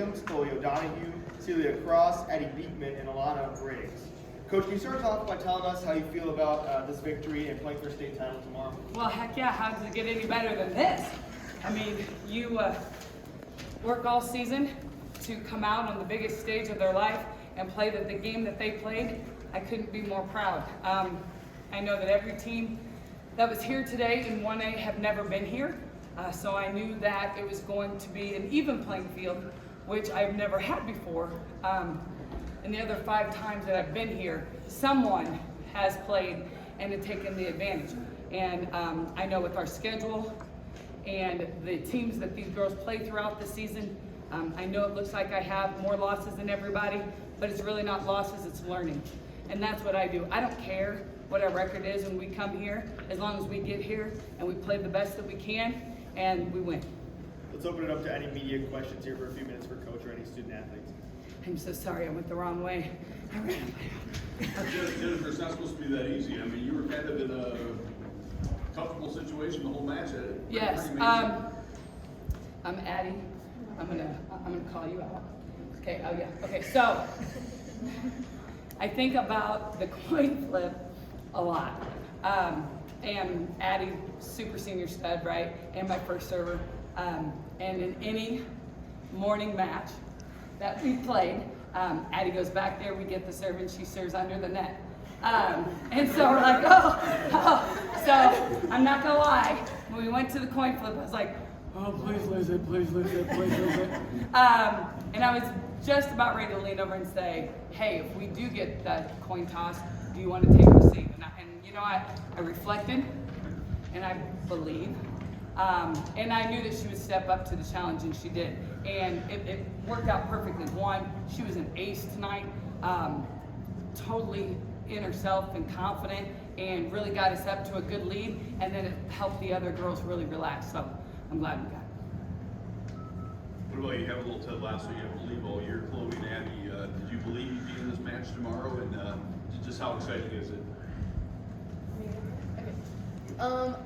Williams, Chloe O'Donohue, Celia Cross, Eddie Beekman, and Alana Briggs. Coach, can you start us off by telling us how you feel about this victory and playing for a state title tomorrow? Well, heck yeah, how does it get any better than this? I mean, you work all season to come out on the biggest stage of their life and play the game that they played. I couldn't be more proud. I know that every team that was here today in 1A have never been here, so I knew that it was going to be an even playing field, which I've never had before. And the other 5 times that I've been here, someone has played and had taken the advantage. And I know with our schedule and the teams that these girls play throughout the season, I know it looks like I have more losses than everybody, but it's really not losses, it's learning. And that's what I do. I don't care what our record is when we come here, as long as we get here and we play the best that we can and we win. Let's open it up to any media questions here for a few minutes for Coach or any student athletes. I'm so sorry, I went the wrong way. Jennifer, it's not supposed to be that easy. I mean, you were kind of in a comfortable situation the whole match. Yes. I'm Addie. I'm gonna call you out. Okay. Oh yeah. Okay. So I think about the coin flip a lot. And Addie, super senior stud, right? And my first server. And in any morning match that we played, Addie goes back there, we get the serve, and she serves under the net. And so we're like, oh. So I'm not gonna lie, when we went to the coin flip, I was like, oh, please lose it, please lose it, please lose it. And I was just about ready to lean over and say, hey, if we do get that coin toss, do you want to take the seat? And you know, I reflected, and I believed. And I knew that she would step up to the challenge, and she did. And it worked out perfectly. One, she was an ace tonight, totally in herself and confident, and really got us up to a good lead, and then it helped the other girls really relax. So I'm glad we got it. What about you? Have a little Ted Lasso you have to believe all year. Chloe and Abby, did you believe you'd be in this match tomorrow? And just how exciting is it?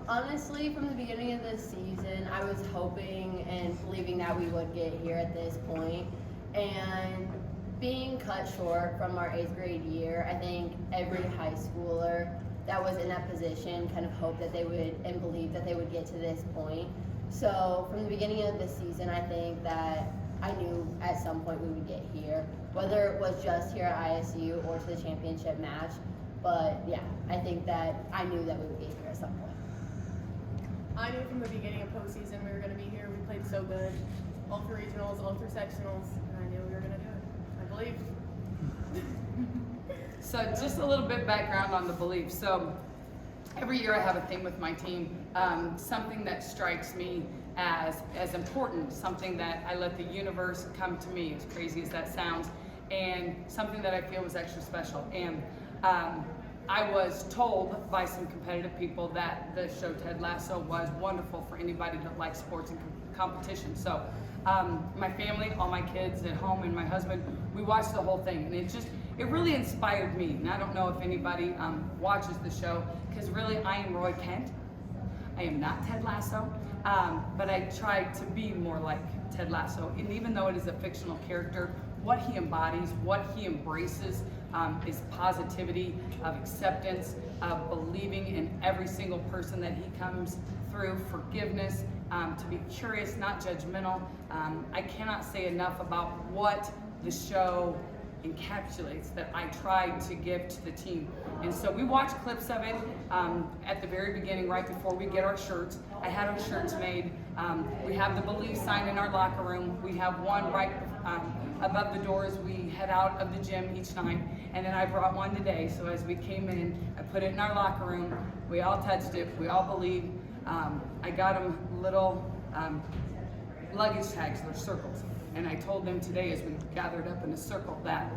Honestly, from the beginning of this season, I was hoping and believing that we would get here at this point. And being cut short from our 8th grade year, I think every high schooler that was in that position kind of hoped that they would and believed that they would get to this point. So from the beginning of the season, I think that I knew at some point we would get here, whether it was just here at ISU or to the championship match. But yeah, I think that I knew that we would get here at some point. I knew from the beginning of postseason we were going to be here. We played so good, all through regionals, all through sectionals, and I knew we were going to do it. I believed. So just a little bit background on the belief. So every year I have a thing with my team, something that strikes me as important, something that I let the universe come to me, as crazy as that sounds, and something that I feel was extra special. And I was told by some competitive people that the show Ted Lasso was wonderful for anybody that likes sports and competition. So my family, all my kids at home, and my husband, we watched the whole thing, and it really inspired me. And I don't know if anybody watches the show, because really I am Roy Kent. I am not Ted Lasso, but I tried to be more like Ted Lasso. And even though it is a fictional character, what he embodies, what he embraces is positivity, of acceptance, of believing in every single person that he comes through, forgiveness, to be curious, not judgmental. I cannot say enough about what the show encapsulates that I tried to give to the team. And so we watched clips of it at the very beginning, right before we get our shirts. I had our shirts made. We have the belief sign in our locker room. We have one right above the doors. We head out of the gym each night. And then I brought one today. So as we came in, I put it in our locker room. We all touched it. We all believed. I got them little luggage tags, they're circles. And I told them today as we gathered up in a circle that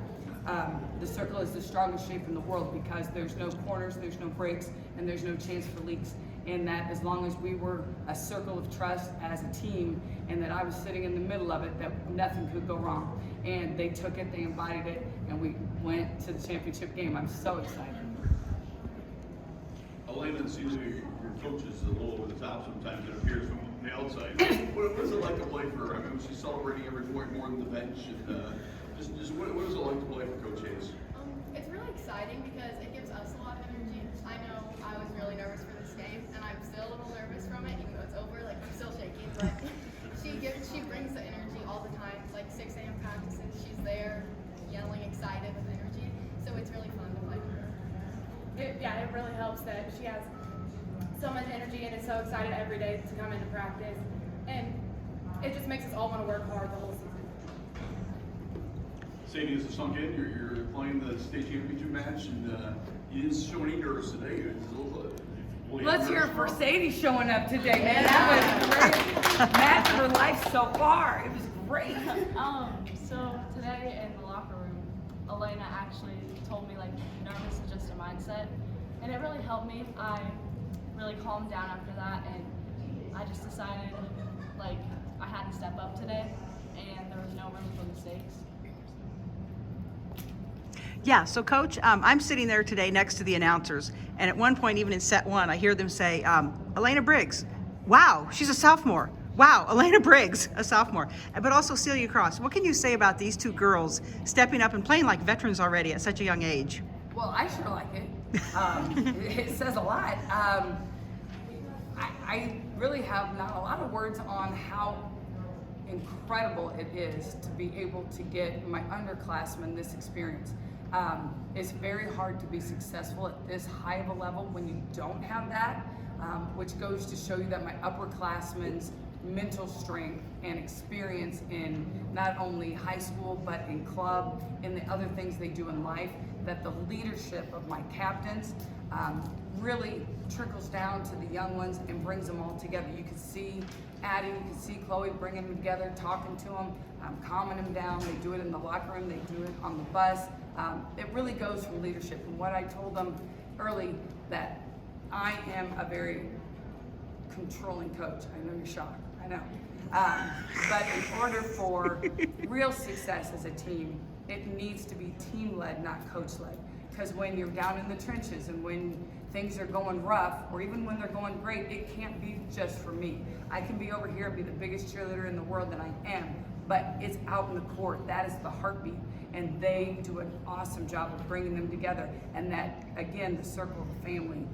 the circle is the strongest shape in the world, because there's no corners, there's no breaks, and there's no chance for leaks. And that as long as we were a circle of trust as a team, and that I was sitting in the middle of it, that nothing could go wrong. And they took it, they embodied it, and we went to the championship game. I'm so excited. Elena, it seems like your coach is a little over the top sometimes, it appears, from the outside. What is it like to play for her? I mean, she's celebrating every point more than the bench. And just what is it like to play for Coach Hayes? It's really exciting because it gives us a lot of energy. I know I was really nervous for this game, and I'm still a little nervous from it, even though it's over. Like, I'm still shaking, but she brings the energy all the time. It's like 6 a.m. practices. She's there, yelling, excited with energy. So it's really fun to play with her. It really helps that she has so much energy and is so excited every day to come into practice. And it just makes us all want to work hard the whole season. Sadie, has it sunk in? You're playing the state championship match, and you didn't show any nerves today. It was a little, Let's hear it for Sadie showing up today, man. That was great. Match of her life so far. It was great. So today in the locker room, Elena actually told me like nervous is just a mindset, and it really helped me. I really calmed down after that, and I just decided like I had to step up today, and there was no room for mistakes. Yeah, so Coach, I'm sitting there today next to the announcers, and at one point, even in set one, I hear them say, Elena Briggs, wow, she's a sophomore. Wow, Elena Briggs, a sophomore. But also Celia Cross. What can you say about these two girls stepping up and playing like veterans already at such a young age? Well, I sure like it. It says a lot. I really have not a lot of words on how incredible it is to be able to get my underclassmen this experience. It's very hard to be successful at this high of a level when you don't have that, which goes to show you that my upperclassmen's mental strength and experience in not only high school but in club and the other things they do in life, that the leadership of my captains really trickles down to the young ones and brings them all together. You can see Addie, you can see Chloe bringing them together, talking to them, calming them down. They do it in the locker room, they do it on the bus. It really goes from leadership. And what I told them early, that I am a very controlling coach. I know you're shocked, I know. But in order for real success as a team, it needs to be team-led, not coach-led. Because when you're down in the trenches and when things are going rough, or even when they're going great, it can't be just for me. I can be over here and be the biggest cheerleader in the world that I am, but it's out in the court. That is the heartbeat. And they do an awesome job of bringing them together. And that, again, the circle of the family,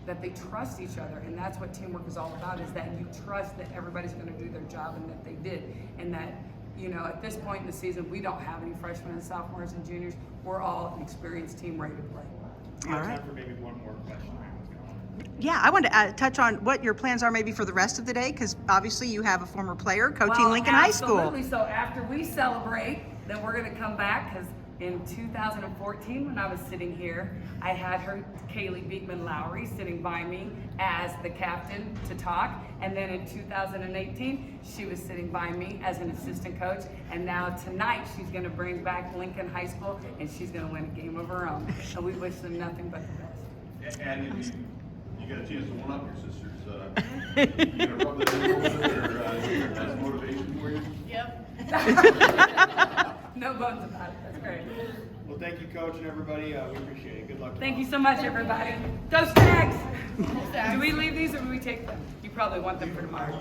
that they trust each other. And that's what teamwork is all about, is that you trust that everybody's gonna do their job and that they did. And that, you know, at this point in the season, we don't have any freshmen and sophomores and juniors. We're all an experienced team ready to play. We have All right. time for maybe one more question. Yeah, I wanted to touch on what your plans are maybe for the rest of the day, because obviously you have a former player coaching Lincoln High School. Absolutely. So after we celebrate, then we're going to come back, because in 2014, when I was sitting here, I had her, Kaylee Beekman Lowry, sitting by me as the captain to talk. And then in 2018, she was sitting by me as an assistant coach. And now tonight, she's going to bring back Lincoln High School, and she's going to win a game of her own. And we wish them nothing but the best. And you got a chance to one-up your sisters. You gonna rub that in a little bit, or as motivation for you? Yep. No bones about it. That's great. Well, thank you, Coach, and everybody. We appreciate it. Good luck. Thank you so much, everybody. Go Stags! Do we leave these or do we take them? You probably want them for tomorrow.